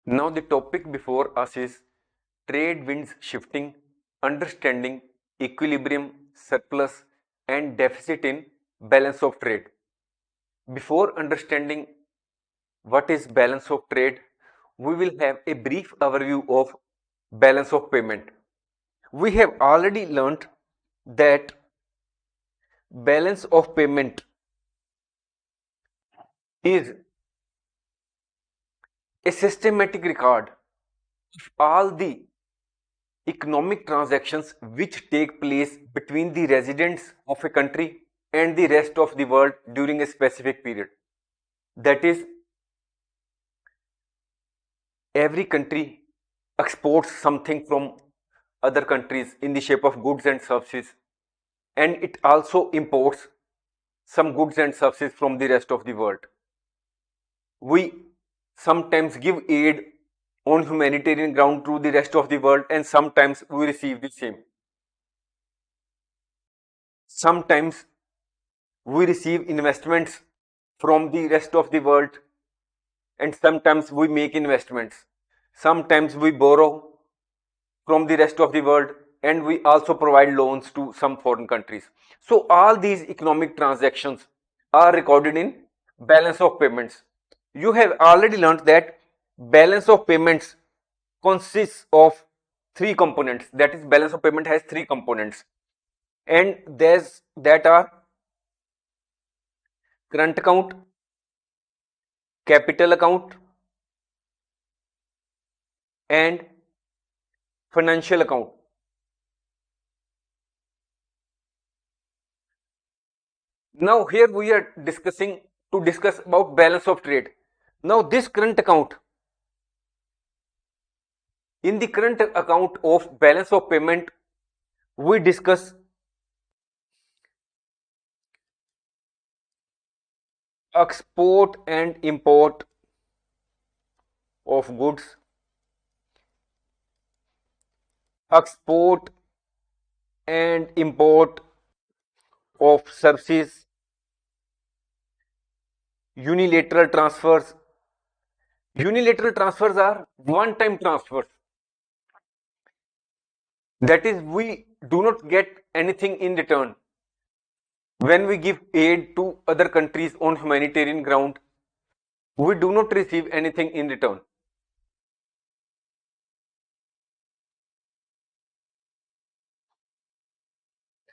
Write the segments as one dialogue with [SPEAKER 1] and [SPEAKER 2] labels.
[SPEAKER 1] Now the topic before us is trade winds shifting, understanding equilibrium, surplus and deficit in balance of trade. Before understanding what is balance of trade, we will have a brief overview of balance of payment. We have already learnt that balance of payment is a systematic record of all the economic transactions which take place between the residents of a country and the rest of the world during a specific period. That is, every country exports something from other countries in the shape of goods and services, and it also imports some goods and services from the rest of the world. We sometimes give aid on humanitarian ground to the rest of the world, and sometimes we receive the same. Sometimes we receive investments from the rest of the world, and sometimes we make investments. Sometimes we borrow from the rest of the world, and we also provide loans to some foreign countries. So all these economic transactions are recorded in balance of payments. You have already learned that balance of payments consists of three components. That is, balance of payment has three components, and that are current account, capital account and financial account. Now here we are discuss about balance of trade. Now this current account, in the current account of balance of payment, we discuss export and import of goods, export and import of services, unilateral transfers. Unilateral transfers are one-time transfers. That is, we do not get anything in return. When we give aid to other countries on humanitarian ground, we do not receive anything in return.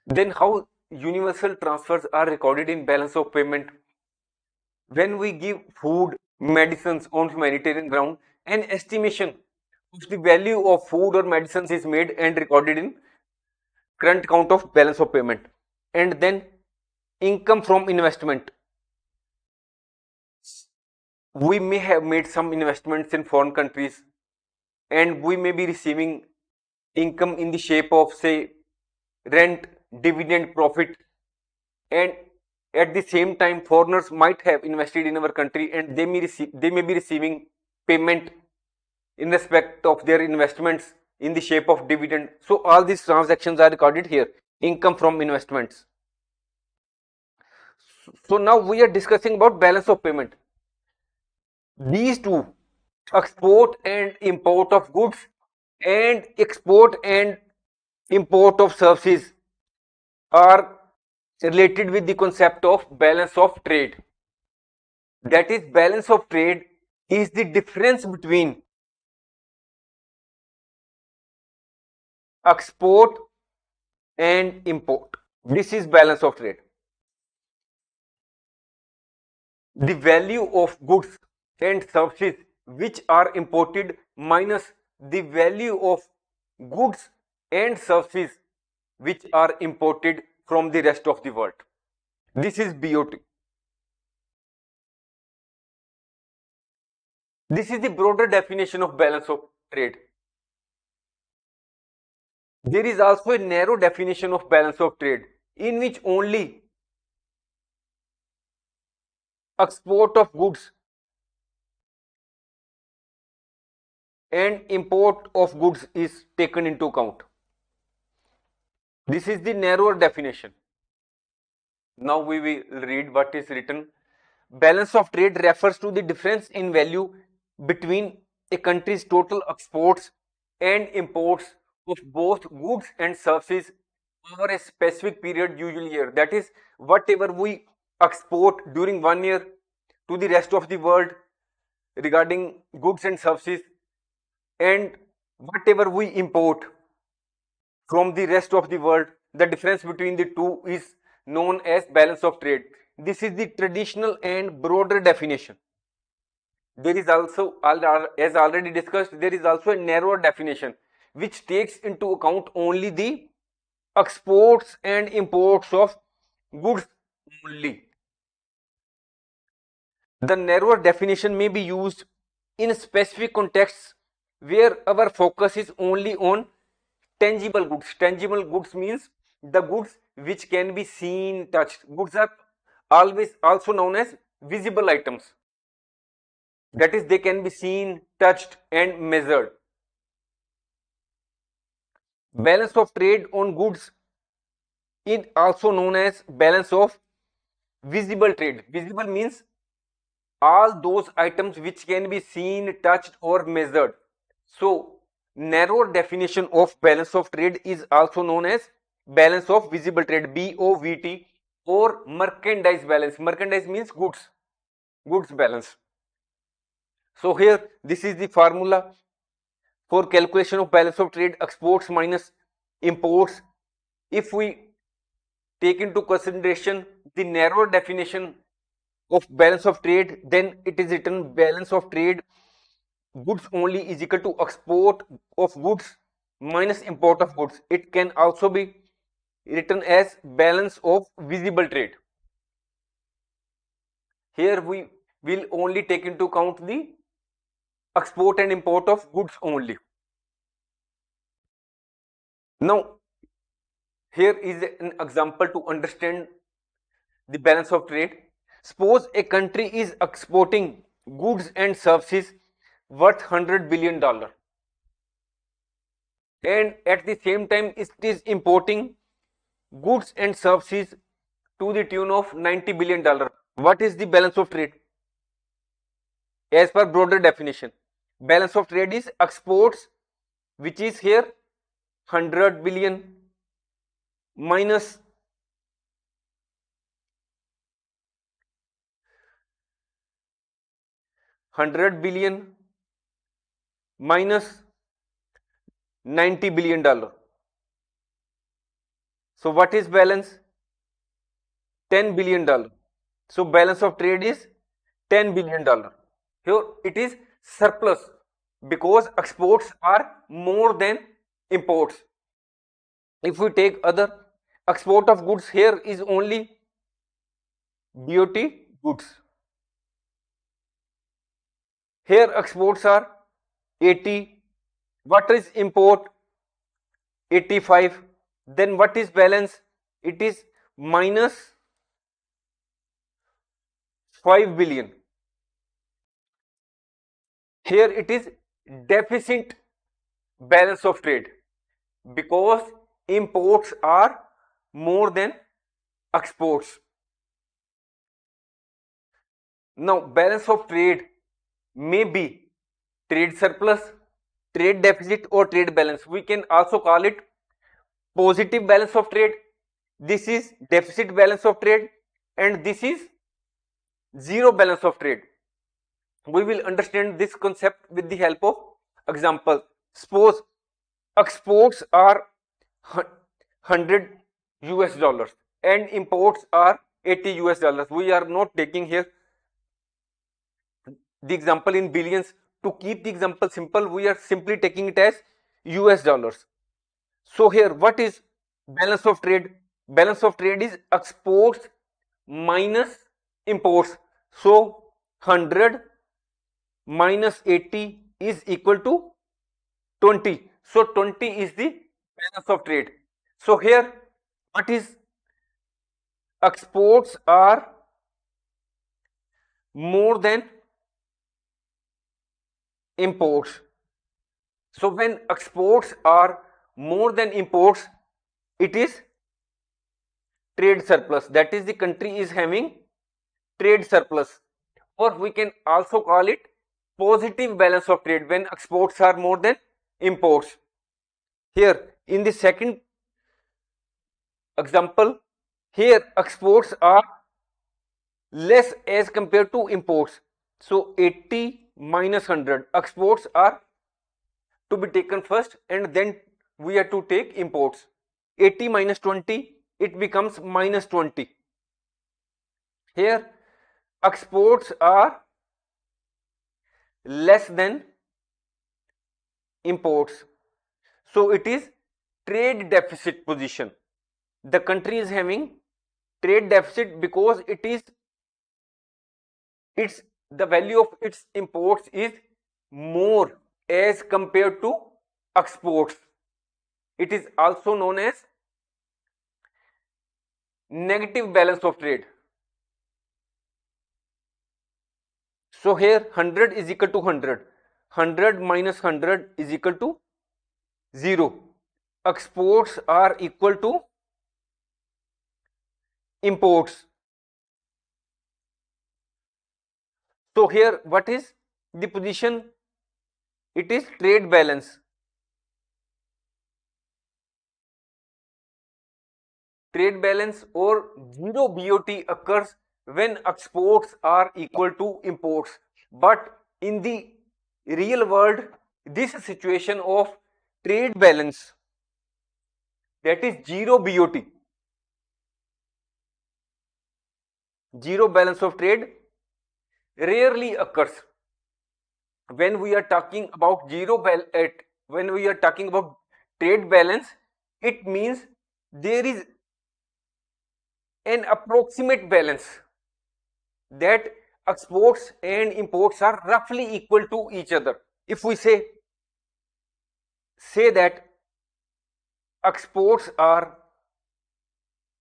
[SPEAKER 1] Then how universal transfers are recorded in balance of payment? When we give food, medicines on humanitarian ground, an estimation of the value of food or medicines is made and recorded in current account of balance of payment. And then income from investment. We may have made some investments in foreign countries, and we may be receiving income in the shape of, say, rent, dividend, profit, and at the same time foreigners might have invested in our country, and they may be receiving payment in respect of their investments in the shape of dividend. So all these transactions are recorded here, income from investments. So now we are discussing about balance of payment. These two, export and import of goods and export and import of services, are related with the concept of balance of trade. That is, balance of trade is the difference between export and import. This is balance of trade. The value of goods and services which are imported minus the value of goods and services which are imported from the rest of the world. This is BOT. This is the broader definition of balance of trade. There is also a narrow definition of balance of trade in which only export of goods and import of goods is taken into account. This is the narrower definition. Now we will read what is written. Balance of trade refers to the difference in value between a country's total exports and imports of both goods and services over a specific period, usually year. That is, whatever we export during 1 year to the rest of the world regarding goods and services, and whatever we import from the rest of the world, the difference between the two is known as balance of trade. This is the traditional and broader definition. There is also, as already discussed, there is also a narrower definition which takes into account only the exports and imports of goods only. The narrower definition may be used in specific contexts where our focus is only on tangible goods. Tangible goods means the goods which can be seen, touched. Goods are always also known as visible items. That is, they can be seen, touched, and measured. Balance of trade on goods is also known as balance of visible trade. Visible means all those items which can be seen, touched, or measured. So, narrower definition of balance of trade is also known as balance of visible trade, BOVT, or merchandise balance. Merchandise means goods balance. So here, this is the formula for calculation of balance of trade: exports minus imports. If we take into consideration the narrower definition of balance of trade, then it is written balance of trade goods only is equal to export of goods minus import of goods. It can also be written as balance of visible trade. Here we will only take into account the export and import of goods only. Now, here is an example to understand the balance of trade. Suppose a country is exporting goods and services worth $100 billion, and at the same time it is importing goods and services to the tune of $90 billion. What is the balance of trade? As per broader definition, balance of trade is exports, which is here 100 billion, minus minus $90 billion. So what is balance? $10 billion. So balance of trade is $10 billion. Here it is surplus because exports are more than imports. If we take other export of goods, here is only BOT goods. Here exports are 80. What is import? 85. Then what is balance? It is minus 5 billion. Here it is deficit balance of trade because imports are more than exports. Now, balance of trade may be trade surplus, trade deficit, or trade balance. We can also call it positive balance of trade. This is deficit balance of trade, and this is zero balance of trade. We will understand this concept with the help of example. Suppose exports are 100 US dollars and imports are 80 US dollars. We are not taking here the example in billions. To keep the example simple, we are simply taking it as US dollars. So here, what is balance of trade? Balance of trade is exports minus imports. So 100 minus 80 is equal to 20. So 20 is the balance of trade. So here, what is exports are more than imports. So when exports are more than imports, it is trade surplus. That is, the country is having trade surplus, or we can also call it positive balance of trade when exports are more than imports. Here in the second example, here exports are less as compared to imports. So 80 minus 100, exports are to be taken first and then we have to take imports. 80 minus 20, it becomes minus 20. Here exports are less than imports. So it is trade deficit position. The country is having trade deficit because it's the value of its imports is more as compared to exports. It is also known as negative balance of trade. So here 100 is equal to 100. 100 minus 100 is equal to 0. Exports are equal to imports. So here what is the position? It is trade balance. Trade balance or zero BOT occurs when exports are equal to imports. But in the real world, this situation of trade balance, that is zero BOT, zero balance of trade, rarely occurs. When we are talking about when we are talking about trade balance, it means there is an approximate balance that exports and imports are roughly equal to each other. If we say that exports are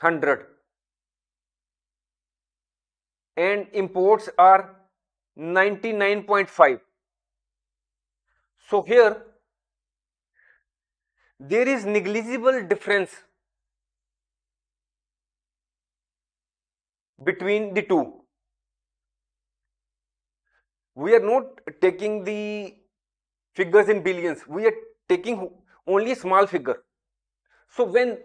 [SPEAKER 1] 100 and imports are 99.5, so here there is negligible difference between the two. We are not taking the figures in billions, we are taking only a small figure. So when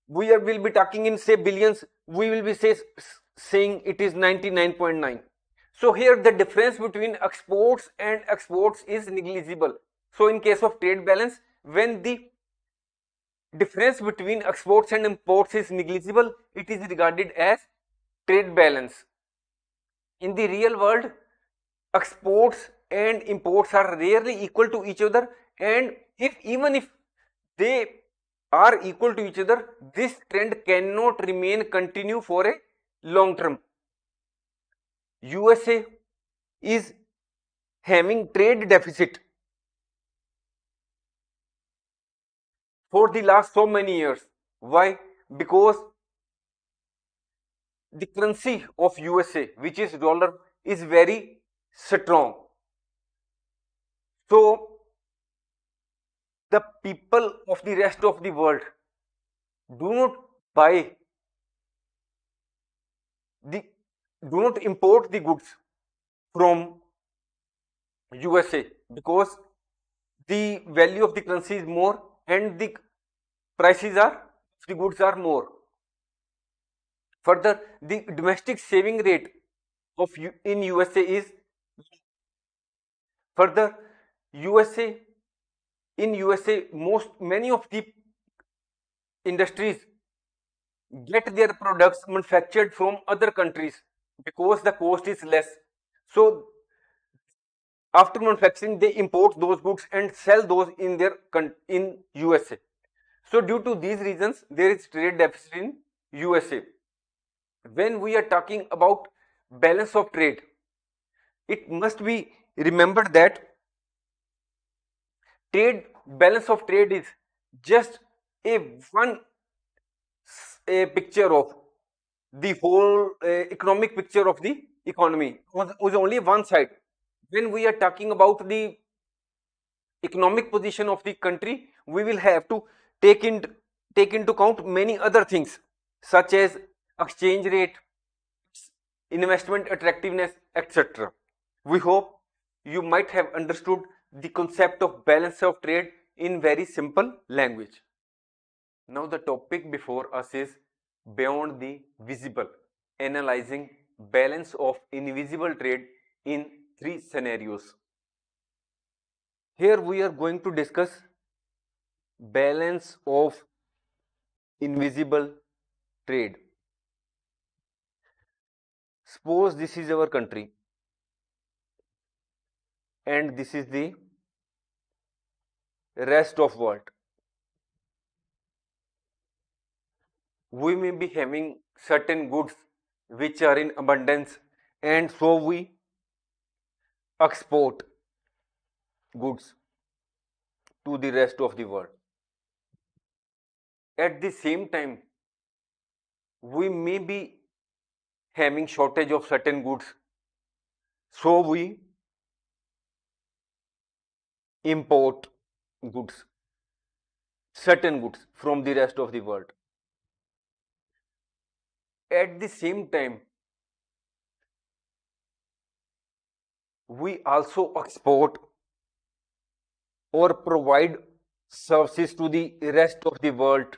[SPEAKER 1] will be talking in say billions, we will be saying it is 99.9. So here the difference between exports and exports is negligible. So in case of trade balance, when the difference between exports and imports is negligible, it is regarded as trade balance. In the real world, exports and imports are rarely equal to each other, and even if they are equal to each other, this trend cannot remain continue for a long term. USA is having trade deficit for the last so many years. Why? Because the currency of USA, which is dollar, is very strong. So the people of the rest of the world do not buy the do not import the goods from USA because the value of the currency is more and the prices are the goods are more. Further, the domestic saving rate of in USA is further USA in USA many of the industries get their products manufactured from other countries because the cost is less. So after manufacturing, they import those goods and sell those in USA. So due to these reasons, there is trade deficit in USA. When we are talking about balance of trade, it must be remembered that trade balance of trade is just a one a picture of the whole economic picture of the economy. Was only one side. When we are talking about the economic position of the country, we will have to take in take into account many other things such as exchange rate, investment attractiveness, etc. We hope you might have understood the concept of balance of trade in very simple language. Now the topic before us is beyond the visible, analyzing balance of invisible trade in three scenarios. Here we are going to discuss balance of invisible trade. Suppose this is our country and this is the rest of world. We may be having certain goods which are in abundance, and so we export goods to the rest of the world. At the same time, we may be having shortage of certain goods, so we import goods, certain goods from the rest of the world. At the same time, we also export or provide services to the rest of the world,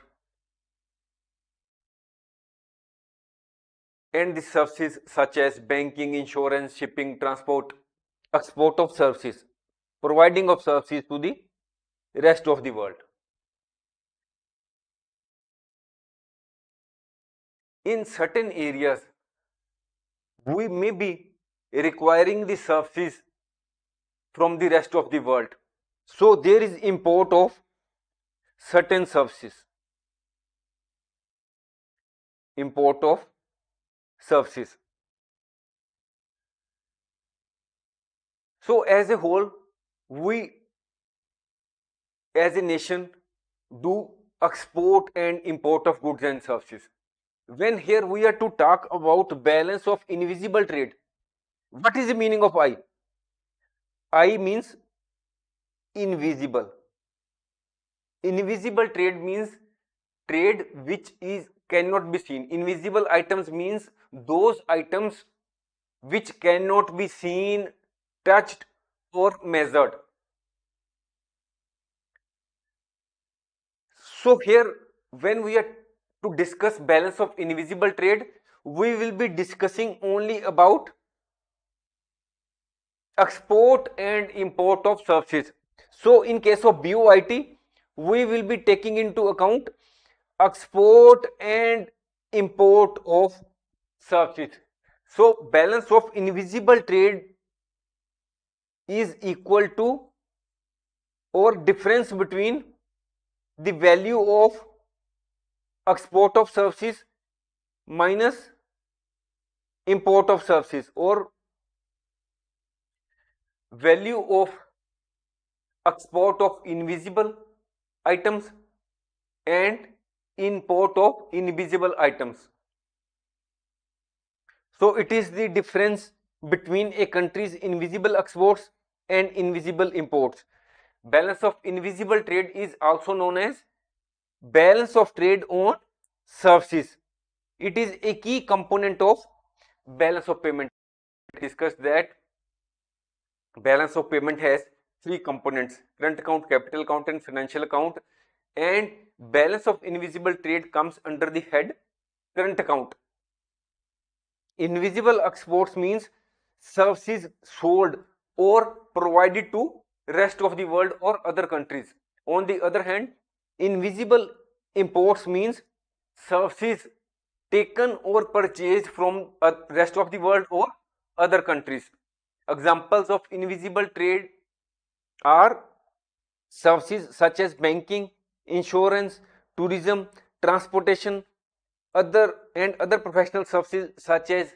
[SPEAKER 1] and the services such as banking, insurance, shipping, transport, export of services, providing of services to the rest of the world. In certain areas, we may be requiring the services from the rest of the world. So there is import of certain services. Import of services. So as a whole, we as a nation do export and import of goods and services. When here we are to talk about balance of invisible trade, what is the meaning of I? I means invisible. Invisible trade means trade which is cannot be seen. Invisible items means those items which cannot be seen, touched or measured. So here when we are to discuss balance of invisible trade, we will be discussing only about export and import of services. So in case of BOIT, we will be taking into account export and import of services. So balance of invisible trade is equal to or difference between the value of export of services minus import of services, or value of export of invisible items and import of invisible items. So it is the difference between a country's invisible exports and invisible imports. Balance of invisible trade is also known as balance of trade on services. It is a key component of balance of payment. We discussed that balance of payment has three components: current account, capital account and financial account, and balance of invisible trade comes under the head current account. Invisible exports means services sold or provided to rest of the world or other countries. On the other hand, invisible imports means services taken or purchased from rest of the world or other countries. Examples of invisible trade are services such as banking, insurance, tourism, transportation, other professional services such as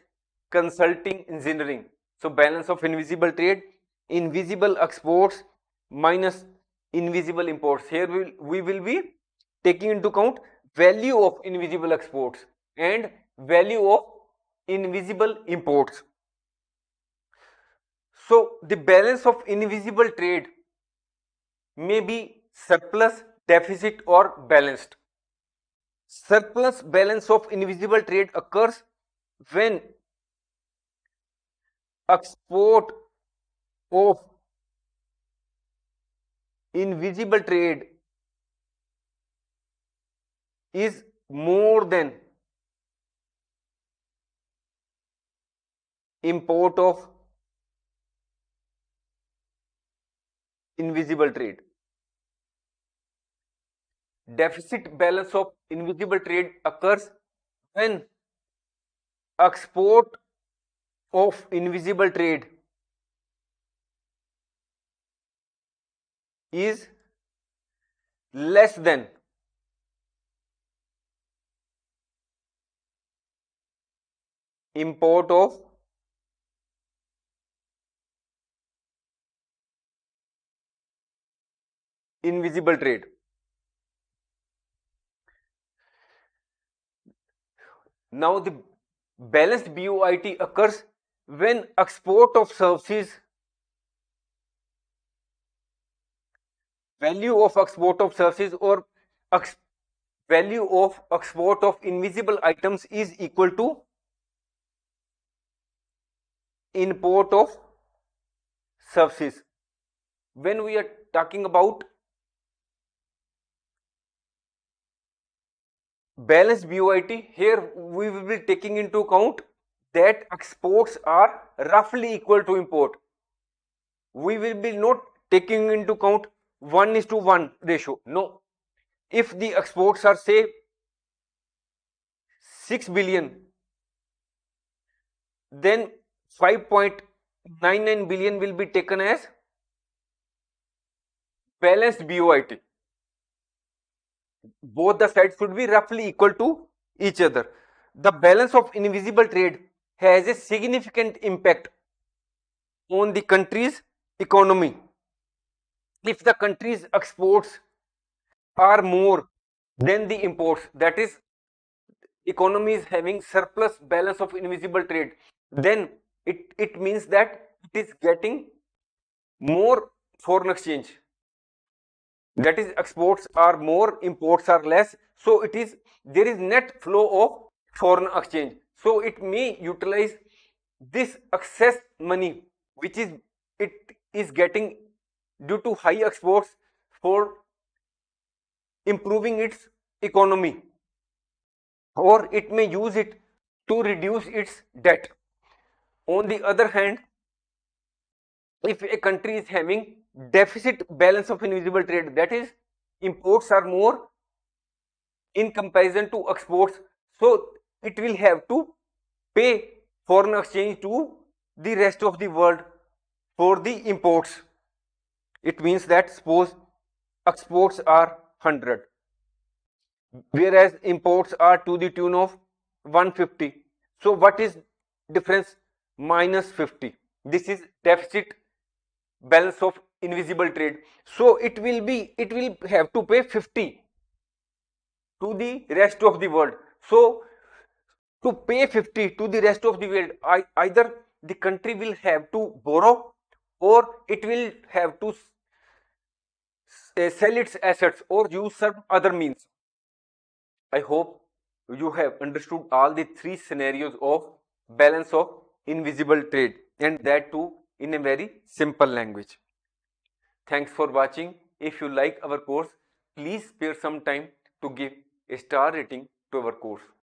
[SPEAKER 1] consulting, engineering. So balance of invisible trade, invisible exports minus invisible imports. Here we will be taking into account value of invisible exports and value of invisible imports. So the balance of invisible trade may be surplus, deficit or balanced. Surplus balance of invisible trade occurs when export of invisible trade is more than import of invisible trade. Deficit balance of invisible trade occurs when export of invisible trade is less than import of invisible trade. Now the balanced BOIT occurs when export of services, value of export of services or value of export of invisible items is equal to import of services. When we are talking about balanced BOIT, here we will be taking into account that exports are roughly equal to import. We will be not taking into account 1:1 ratio. No. If the exports are say 6 billion, then 5.99 billion will be taken as balanced BOIT. Both the sides should be roughly equal to each other. The balance of invisible trade has a significant impact on the country's economy. If the country's exports are more than the imports, that is, economy is having surplus balance of invisible trade, then it means that it is getting more foreign exchange. That is, exports are more, imports are less, so it is there is net flow of foreign exchange. So it may utilize this excess money which is it is getting due to high exports for improving its economy, or it may use it to reduce its debt. On the other hand, if a country is having deficit balance of invisible trade, that is, imports are more in comparison to exports, so it will have to pay foreign exchange to the rest of the world for the imports. It means that suppose exports are 100, whereas imports are to the tune of 150. So what is difference? Minus 50. This is deficit balance of invisible trade. So it will have to pay 50 to the rest of the world. So to pay 50 to the rest of the world, either the country will have to borrow or it will have to sell its assets or use some other means. I hope you have understood all the three scenarios of balance of invisible trade, and that too in a very simple language. Thanks for watching. If you like our course, please spare some time to give a star rating to our course.